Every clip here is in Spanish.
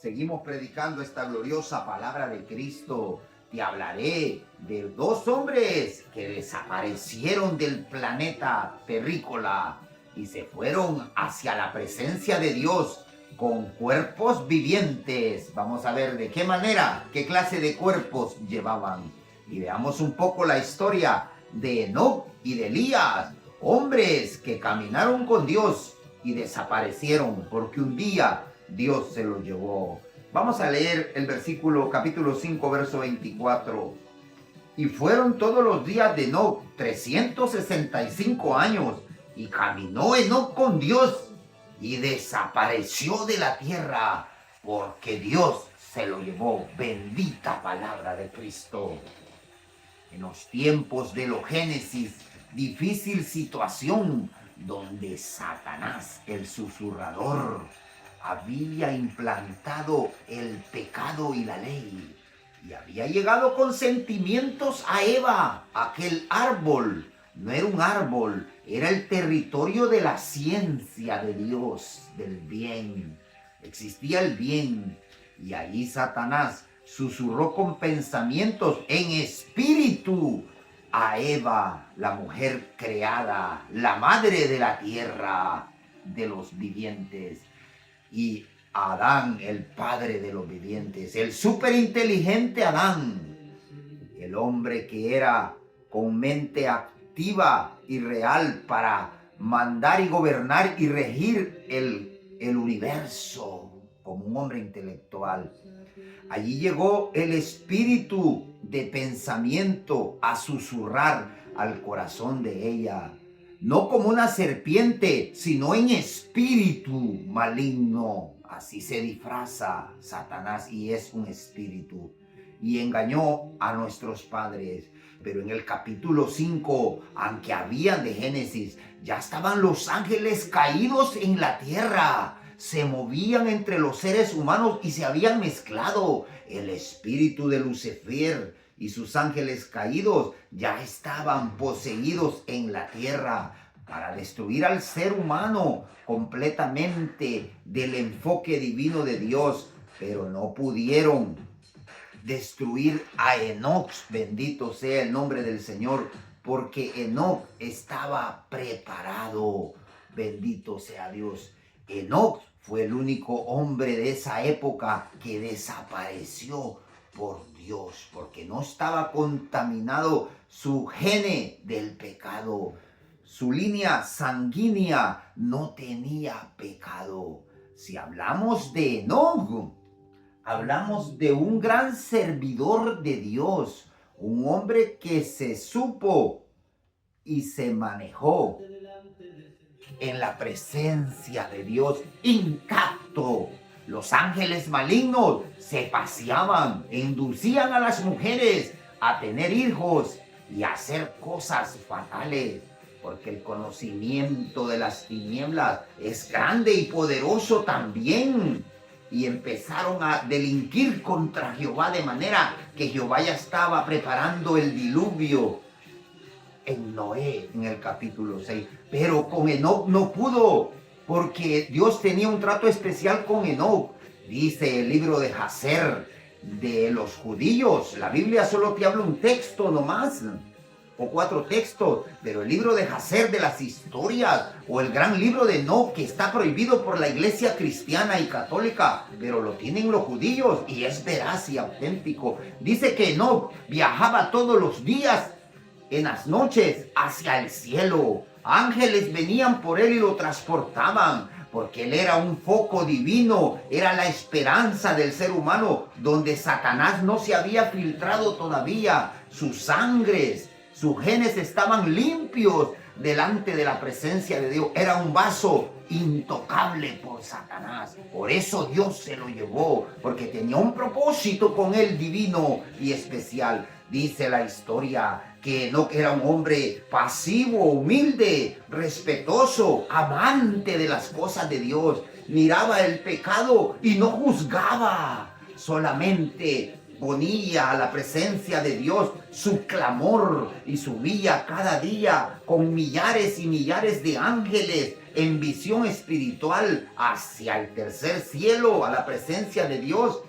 Seguimos predicando esta gloriosa palabra de Cristo. Te hablaré de dos hombres que desaparecieron del planeta terrícola y se fueron hacia la presencia de Dios con cuerpos vivientes. Vamos a ver de qué manera, qué clase de cuerpos llevaban. Y veamos un poco la historia de Enoc y de Elías, hombres que caminaron con Dios y desaparecieron porque un día Dios se los llevó. Vamos a leer el versículo, capítulo 5, verso 24. Y fueron todos los días de Enoc 365 años, y caminó Enoc con Dios, y desapareció de la tierra, porque Dios se lo llevó. Bendita palabra de Cristo. En los tiempos de los Génesis, difícil situación donde Satanás, el susurrador, había implantado el pecado y la ley, y había llegado con sentimientos a Eva. Aquel árbol no era un árbol, era el territorio de la ciencia de Dios, del bien. Existía el bien, y allí Satanás susurró con pensamientos en espíritu a Eva, la mujer creada, la madre de la tierra, de los vivientes, y a Adán, el padre de los vivientes, el superinteligente Adán, el hombre que era con mente activa y real para mandar y gobernar y regir el universo como un hombre intelectual. Allí llegó el espíritu de pensamiento a susurrar al corazón de ella, no como una serpiente, sino en espíritu maligno. Así se disfraza Satanás, y es un espíritu. Y engañó a nuestros padres. Pero en el capítulo 5, aunque habían de Génesis, ya estaban los ángeles caídos en la tierra. Se movían entre los seres humanos y se habían mezclado. El espíritu de Lucifer y sus ángeles caídos ya estaban poseídos en la tierra para destruir al ser humano completamente del enfoque divino de Dios, pero no pudieron destruir a Enoc. Bendito sea el nombre del Señor, porque Enoc estaba preparado. Bendito sea Dios. Enoc fue el único hombre de esa época que desapareció por Dios, porque no estaba contaminado su gene del pecado. Su línea sanguínea no tenía pecado. Si hablamos de Enoc, hablamos de un gran servidor de Dios, un hombre que se supo y se manejó en la presencia de Dios intacto. Los ángeles malignos se paseaban, inducían a las mujeres a tener hijos y a hacer cosas fatales, porque el conocimiento de las tinieblas es grande y poderoso también. Y empezaron a delinquir contra Jehová, de manera que Jehová ya estaba preparando el diluvio en Noé, en el capítulo 6. Pero con Enoc no pudo, porque Dios tenía un trato especial con Enoc. Dice el libro de Jacer de los judíos. La Biblia solo te habla un texto nomás, o 4 textos, pero el libro de Jacer de las historias, o el gran libro de Enoc, que está prohibido por la iglesia cristiana y católica, pero lo tienen los judíos y es veraz y auténtico. Dice que Enoc viajaba todos los días en las noches hacia el cielo. Ángeles venían por él y lo transportaban, porque él era un foco divino, era la esperanza del ser humano, donde Satanás no se había filtrado todavía. Sus sangres, sus genes estaban limpios delante de la presencia de Dios. Era un vaso intocable por Satanás. Por eso Dios se lo llevó, porque tenía un propósito con él divino y especial. Dice la historia que Enoc era un hombre pasivo, humilde, respetuoso, amante de las cosas de Dios. Miraba el pecado y no juzgaba, solamente ponía a la presencia de Dios su clamor y subía cada día con millares y millares de ángeles en visión espiritual hacia el tercer cielo, a la presencia de Dios.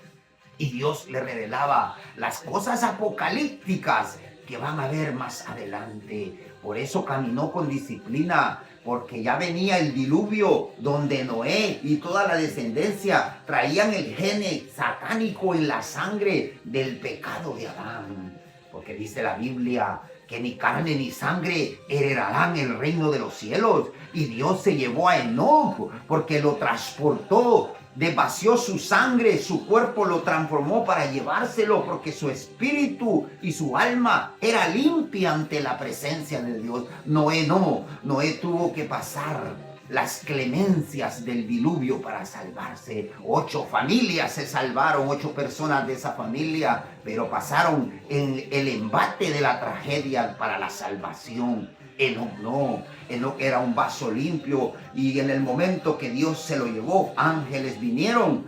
Y Dios le revelaba las cosas apocalípticas que van a ver más adelante. Por eso caminó con disciplina, porque ya venía el diluvio donde Noé y toda la descendencia traían el gene satánico en la sangre del pecado de Adán. Porque dice la Biblia que ni carne ni sangre heredarán el reino de los cielos. Y Dios se llevó a Enoc porque lo transportó, vació su sangre, su cuerpo lo transformó para llevárselo, porque su espíritu y su alma era limpia ante la presencia de Dios. Noé no, Noé tuvo que pasar las clemencias del diluvio para salvarse. 8 familias se salvaron, 8 personas de esa familia, pero pasaron en el embate de la tragedia para la salvación. Enoc no, Enoc era un vaso limpio, y en el momento que Dios se lo llevó, ángeles vinieron,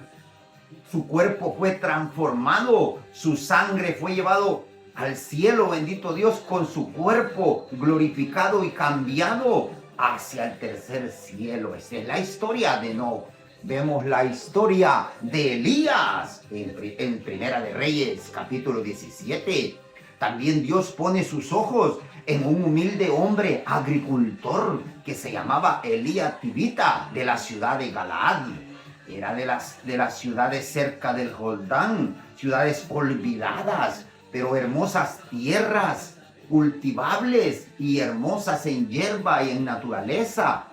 su cuerpo fue transformado, su sangre fue llevado al cielo, bendito Dios, con su cuerpo glorificado y cambiado hacia el tercer cielo. Esa es la historia de Enoc. Vemos la historia de Elías en Primera de Reyes, capítulo 17. También Dios pone sus ojos en un humilde hombre agricultor que se llamaba Elías Tibita, de la ciudad de Galaad. Era de las ciudades cerca del Jordán, ciudades olvidadas, pero hermosas tierras, cultivables y hermosas en hierba y en naturaleza.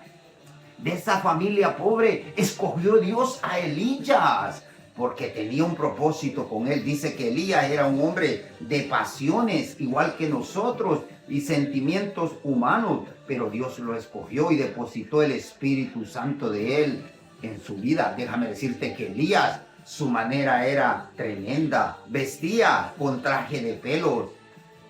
De esa familia pobre escogió Dios a Elías, porque tenía un propósito con él. Dice que Elías era un hombre de pasiones, igual que nosotros, y sentimientos humanos, pero Dios lo escogió y depositó el Espíritu Santo de él en su vida. Déjame decirte que Elías, su manera era tremenda. Vestía con traje de pelos,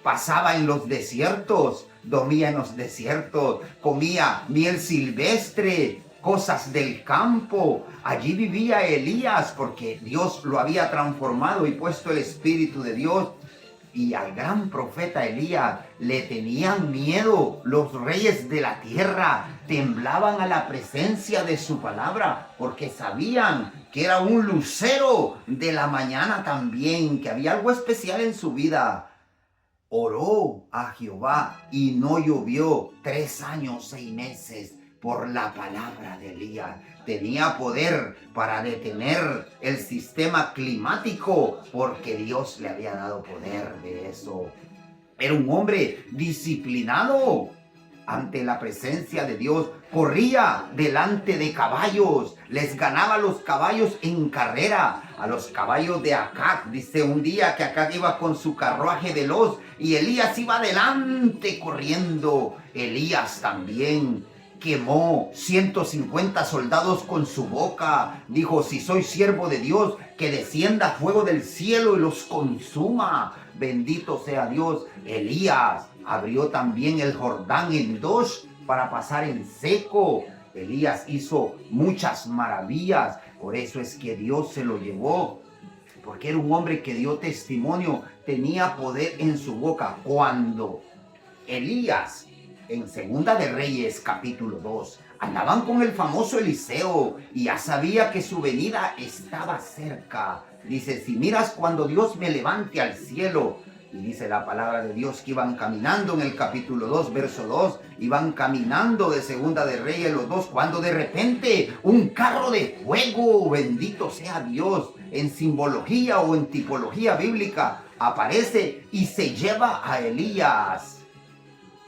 pasaba en los desiertos, dormía en los desiertos, comía miel silvestre, cosas del campo. Allí vivía Elías porque Dios lo había transformado y puesto el Espíritu de Dios. Y al gran profeta Elías le tenían miedo. Los reyes de la tierra temblaban a la presencia de su palabra, porque sabían que era un lucero de la mañana también, que había algo especial en su vida. Oró a Jehová y no llovió 3 años, 6 meses por la palabra de Elías. Tenía poder para detener el sistema climático porque Dios le había dado poder de eso. Era un hombre disciplinado ante la presencia de Dios. Corría delante de caballos, les ganaba a los caballos en carrera, a los caballos de Acab. Dice un día que Acab iba con su carruaje veloz y Elías iba adelante corriendo. Elías también quemó 150 soldados con su boca. Dijo: si soy siervo de Dios, que descienda fuego del cielo y los consuma. Bendito sea Dios. Elías abrió también el Jordán en 2 para pasar en seco. Elías hizo muchas maravillas. Por eso es que Dios se lo llevó, porque era un hombre que dio testimonio, tenía poder en su boca. Cuando Elías, en Segunda de Reyes, capítulo 2, andaban con el famoso Eliseo y ya sabía que su venida estaba cerca. Dice: si miras cuando Dios me levante al cielo. Y dice la palabra de Dios que iban caminando en el capítulo 2, verso 2, iban caminando de Segunda de Reyes los dos, cuando de repente un carro de fuego, bendito sea Dios, en simbología o en tipología bíblica, aparece y se lleva a Elías.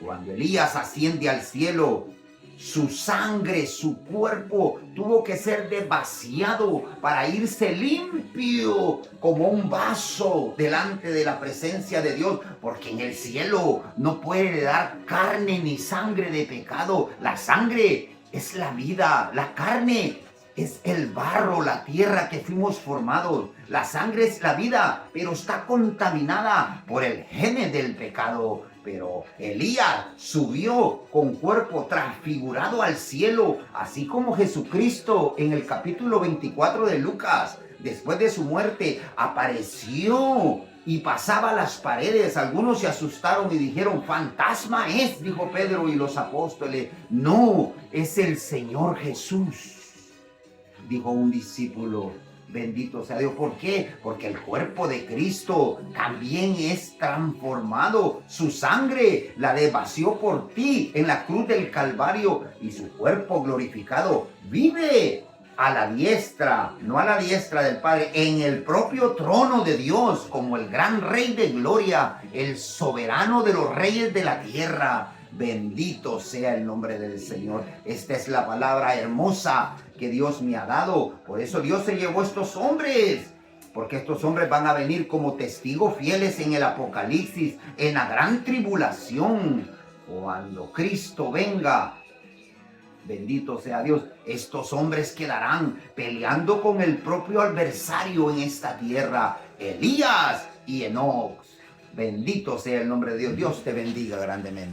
Cuando Elías asciende al cielo, su sangre, su cuerpo tuvo que ser vaciado para irse limpio como un vaso delante de la presencia de Dios, porque en el cielo no puede dar carne ni sangre de pecado. La sangre es la vida, la carne es el barro, la tierra que fuimos formados. La sangre es la vida, pero está contaminada por el gene del pecado. Pero Elías subió con cuerpo transfigurado al cielo, así como Jesucristo en el capítulo 24 de Lucas, después de su muerte, apareció y pasaba las paredes. Algunos se asustaron y dijeron, fantasma es, dijo Pedro y los apóstoles. No, es el Señor Jesús, dijo un discípulo. Bendito sea Dios. ¿Por qué? Porque el cuerpo de Cristo también es transformado. Su sangre la desvació por ti en la cruz del Calvario y su cuerpo glorificado vive a la diestra, no a la diestra del Padre, en el propio trono de Dios, como el gran Rey de gloria, el soberano de los reyes de la tierra. Bendito sea el nombre del Señor. Esta es la palabra hermosa que Dios me ha dado. Por eso Dios se llevó a estos hombres, porque estos hombres van a venir como testigos fieles en el Apocalipsis, en la gran tribulación, cuando Cristo venga. Bendito sea Dios. Estos hombres quedarán peleando con el propio adversario en esta tierra, Elías y Enoc. Bendito sea el nombre de Dios. Dios te bendiga grandemente.